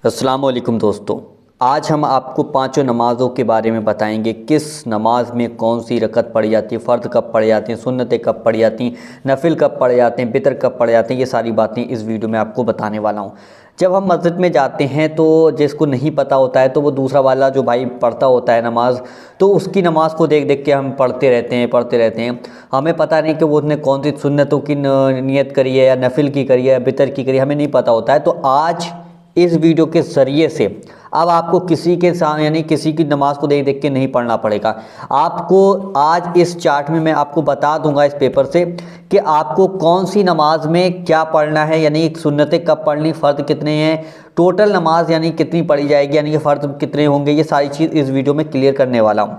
अस्सलाम वालेकुम दोस्तों। आज हम आपको पांचों नमाज़ों के बारे में बताएंगे। किस नमाज में कौन सी रकत पढ़ी जाती है, फ़र्द कब पढ़ी जाती हैं, सुन्नतें कब पढ़ी जाती हैं, नफिल कब पढ़े जाते हैं, बितर कब पढ़े जाते हैं। ये सारी बातें इस वीडियो में आपको बताने वाला हूँ। जब हम मस्जिद में जाते हैं तो जिसको नहीं पता होता है तो वो दूसरा वाला जो भाई पढ़ता होता है नमाज, तो उसकी नमाज को देख देख के हम पढ़ते रहते हैं। हमें पता नहीं कि वो उसने कौन सी सुन्नतों की नियत करी है या नफिल की करी है या बितर की करी है, हमें नहीं पता होता है। तो आज इस वीडियो के ज़रिए से अब आपको किसी के साथ यानी किसी की नमाज़ को देख देख के नहीं पढ़ना पड़ेगा। आपको आज इस चार्ट में मैं आपको बता दूंगा इस पेपर से कि आपको कौन सी नमाज में क्या पढ़ना है, यानी सुन्नतें कब पढ़नी, फ़र्द कितने हैं, टोटल नमाज यानी कितनी पढ़ी जाएगी, यानी कि फ़र्द कितने होंगे। ये सारी चीज़ इस वीडियो में क्लियर करने वाला हूँ।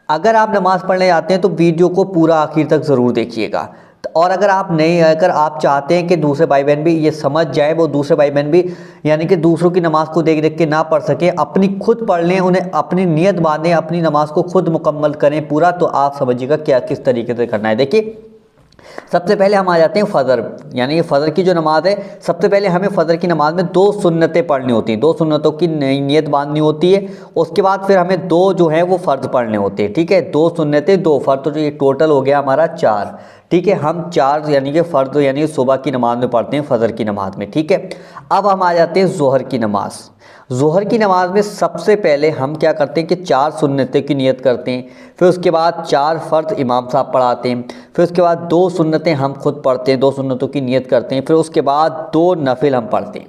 अगर आप नमाज़ पढ़ने जाते हैं तो वीडियो को पूरा आखिर तक ज़रूर देखिएगा। और अगर आप चाहते हैं कि दूसरे भाई बहन भी ये समझ जाए, वो दूसरे भाई बहन भी यानी कि दूसरों की नमाज़ को देख देख के ना पढ़ सकें, अपनी खुद पढ़ लें, उन्हें अपनी नियत बांधें, अपनी नमाज़ को खुद मुकम्मल करें पूरा, तो आप समझिएगा क्या किस तरीके से करना है। देखिए, सबसे पहले हम आ जाते हैं फ़जर, यानी फ़जर की जो नमाज़ है। सबसे पहले हमें फ़जर की नमाज़ में 2 सुन्नतें पढ़नी होती हैं, 2 सुन्नतों की नियत बांधनी होती है। उसके बाद फिर हमें 2 जो है वो फ़र्द पढ़ने होते हैं। ठीक है, 2 सुन्नतें 2 फ़र्द, तो ये टोटल हो गया हमारा 4। ठीक है, हम 4 यानी कि फ़र्द यानी सुबह की नमाज़ में पढ़ते हैं, फ़जर की नमाज़ में। ठीक है, अब हम आ जाते हैं ज़ोहर की नमाज़। ज़ोहर की नमाज़ में सबसे पहले हम क्या करते हैं कि 4 सुन्नतें की नियत करते हैं, फिर उसके बाद 4 फ़र्द इमाम साहब पढ़ाते हैं, फिर उसके बाद 2 सुन्नतें हम खुद पढ़ते हैं, 2 सुन्नतों की नियत करते हैं, फिर उसके बाद 2 नफिल हम पढ़ते हैं।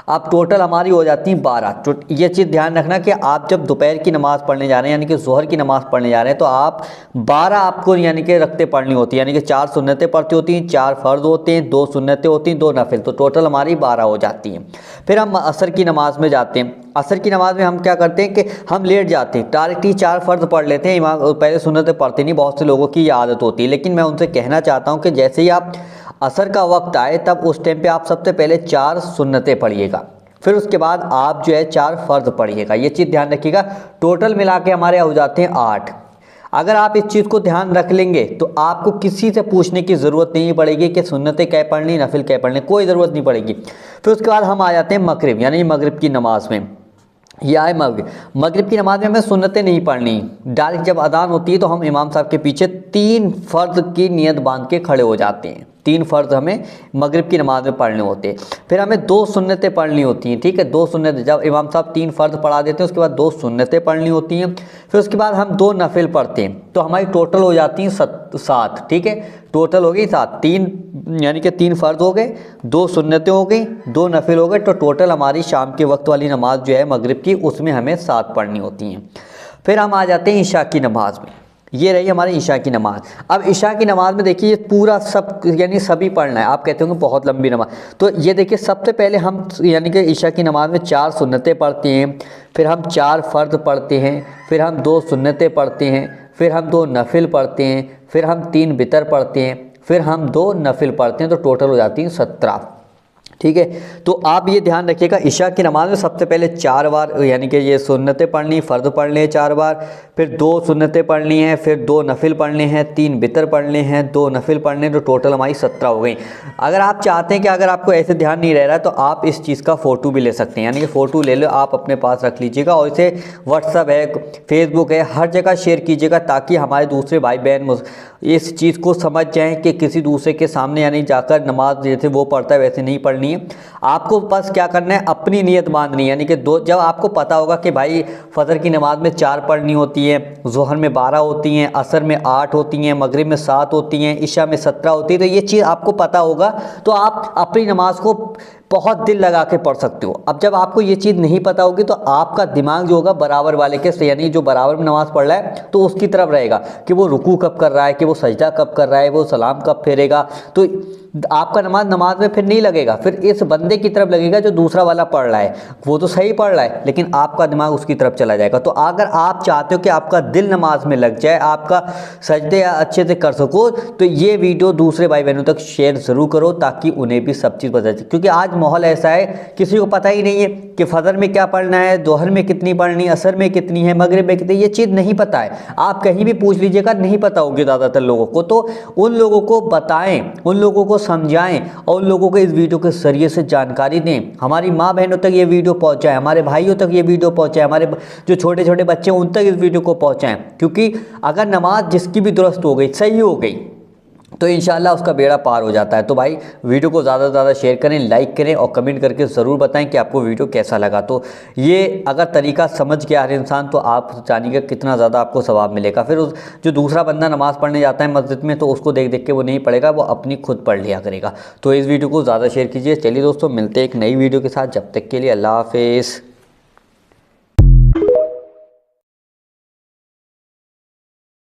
अब टोटल हमारी हो जाती है 12। तो ये चीज़ ध्यान रखना कि आप जब दोपहर की नमाज़ पढ़ने जा रहे हैं यानी कि ज़ोहर की नमाज़ पढ़ने जा रहे हैं तो आप 12 आपको यानी कि रखते पढ़नी होती है, यानी कि 4 सुन्नतें पढ़ती होती हैं, 4 फ़र्ज़ होते हैं, 2 सुन्नतें होती हैं, 2 नफिल, तो टोटल हमारी 12 हो जाती हैं। फिर हम असर की नमाज़ में जाते हैं। असर की नमाज़ में हम क्या करते हैं कि हम लेट जाते हैं, डायरेक्टली 4 फ़र्ज़ पढ़ लेते हैं, इमाम पहले सुन्नतें पढ़ते नहीं। बहुत से लोगों की ये आदत होती है, लेकिन मैं उनसे कहना चाहता हूँ कि जैसे ही आप असर का वक्त आए तब उस टाइम पे आप सबसे पहले 4 सुन्नतें पढ़िएगा, फिर उसके बाद आप जो है 4 फ़र्ज़ पढ़िएगा। ये चीज़ ध्यान रखिएगा। टोटल मिला के हमारे हो जाते हैं 8। अगर आप इस चीज़ को ध्यान रख लेंगे तो आपको किसी से पूछने की ज़रूरत नहीं पड़ेगी कि सुन्नतें क्या पढ़नी, नफिल क्या पढ़नी, कोई ज़रूरत नहीं पड़ेगी। फिर उसके बाद हम आ जाते हैं मगरिब, यानी मगरिब की नमाज़ में। यह है मगरिब की नमाज़ में हमें सुन्नतें नहीं पढ़नी। डायरेक्ट जब अजान होती है तो हम इमाम साहब के पीछे 3 फ़र्ज़ की नियत बांध के खड़े हो जाते हैं। 3 फ़र्ज़ हमें मगरिब की नमाज़ में पढ़ने होते हैं। फिर हमें 2 सुन्नतें पढ़नी होती हैं। ठीक है, 2 सुन्नतें, जब इमाम साहब 3 फ़र्ज़ पढ़ा देते हैं उसके बाद 2 सुन्नतें पढ़नी होती हैं। फिर उसके बाद हम 2 नफिल पढ़ते हैं, तो हमारी टोटल हो जाती हैं 7। ठीक है, टोटल हो गई 7। 3 यानी कि 3 फ़र्ज़ हो गए, 2 सुन्नतें हो गई, 2 नफिल हो गए, तो टोटल हमारी शाम के वक्त वाली नमाज़ जो है मगरिब की, उसमें हमें 7 पढ़नी होती हैं। फिर हम आ जाते हैं ईशा की नमाज़ में। ये रही हमारी ईशा की नमाज़। अब ईशा की नमाज़ में देखिए ये पूरा सब यानी सभी पढ़ना है। आप कहते होंगे बहुत लंबी नमाज़, तो ये देखिए सबसे पहले हम यानी कि ईशा की नमाज़ में 4 सुन्नतें पढ़ते हैं, फिर हम 4 फ़र्ज़ पढ़ते हैं, फिर हम 2 सुन्नतें पढ़ते हैं, फिर हम 2 नफिल पढ़ते हैं, फिर हम 3 बितर पढ़ते हैं, फिर हम 2 नफिल पढ़ते हैं, तो टोटल हो जाती हैं 17। ठीक है, तो आप ये ध्यान रखिएगा, ईशा की नमाज़ में सबसे पहले 4 बार यानी कि ये सुन्नतें पढ़नी, फ़र्द पढ़ने हैं 4 बार, फिर 2 सुन्नतें पढ़नी हैं, फिर 2 नफिल पढ़ने हैं, 3 बितर पढ़ने हैं, 2 नफिल पढ़ने हैं, तो टोटल हमारी 17 हो गई। अगर आप चाहते हैं कि अगर आपको ऐसे ध्यान नहीं रह रहा है तो आप इस चीज़ का फ़ोटो भी ले सकते हैं, यानी कि फ़ोटो ले लो, आप अपने पास रख लीजिएगा और इसे व्हाट्सअप है, फेसबुक है, हर जगह शेयर कीजिएगा ताकि हमारे दूसरे भाई बहन इस चीज़ को समझ जाएं कि किसी दूसरे के सामने यानी जाकर नमाज जैसे वो पढ़ता है वैसे नहीं पढ़नी है। आपको बस क्या करना है, अपनी नियत बांधनी है, यानी कि जब आपको पता होगा कि भाई फ़जर की नमाज़ में 4 पढ़नी होती है, ज़ोहर में 12 होती हैं, असर में 8 होती हैं, मगरिब में 7 होती हैं, ईशा में 17 होती है, तो ये चीज़ आपको पता होगा तो आप अपनी नमाज को बहुत दिल लगा के पढ़ सकते हो। अब जब आपको ये चीज़ नहीं पता होगी तो आपका दिमाग जो होगा बराबर वाले के यानी जो बराबर में नमाज़ पढ़ रहा है तो उसकी तरफ रहेगा कि वो रुकू कब कर रहा है, कि वो सजदा कब कर रहा है, वो सलाम कब फेरेगा, तो आपका नमाज में फिर नहीं लगेगा, फिर इस बंदे की तरफ लगेगा जो दूसरा वाला पढ़ रहा है। वो तो सही पढ़ रहा है लेकिन आपका दिमाग उसकी तरफ चला जाएगा। तो अगर आप चाहते हो कि आपका दिल नमाज में लग जाए, आपका सजदे अच्छे से कर सको, तो ये वीडियो दूसरे भाई बहनों तक शेयर ज़रूर करो ताकि उन्हें भी सब चीज़ पता चले। क्योंकि आज माहौल ऐसा है किसी को पता ही नहीं है कि फ़जर में क्या पढ़ना है, दोहर में कितनी पढ़नी, असर में कितनी है, मगरिब में कितनी, ये चीज़ नहीं पता है। आप कहीं भी पूछ लीजिएगा, नहीं पता होगी ज़्यादातर लोगों को। तो उन लोगों को बताएं, उन लोगों को समझाएं और उन लोगों को इस वीडियो के जरिए से जानकारी दें। हमारी माँ बहनों तक ये वीडियो पहुंचाएं, हमारे भाइयों तक ये वीडियो पहुंचाएं, हमारे जो छोटे छोटे बच्चे हैं उन तक इस वीडियो को पहुंचाएं। क्योंकि अगर नमाज जिसकी भी दुरुस्त हो गई, सही हो गई, तो इंशाल्लाह उसका बेड़ा पार हो जाता है। तो भाई वीडियो को ज़्यादा से ज़्यादा शेयर करें, लाइक करें और कमेंट करके ज़रूर बताएं कि आपको वीडियो कैसा लगा। तो ये अगर तरीका समझ गया हर इंसान तो आप जानिएगा कितना ज़्यादा आपको सवाब मिलेगा। फिर उस जो दूसरा बंदा नमाज़ पढ़ने जाता है मस्जिद में, तो उसको देख देख के वो नहीं पढ़ेगा, वो अपनी खुद पढ़ लिया करेगा। तो इस वीडियो को ज़्यादा शेयर कीजिए। चलिए दोस्तों, मिलते हैं एक नई वीडियो के साथ। जब तक के लिए अल्लाह हाफिज़।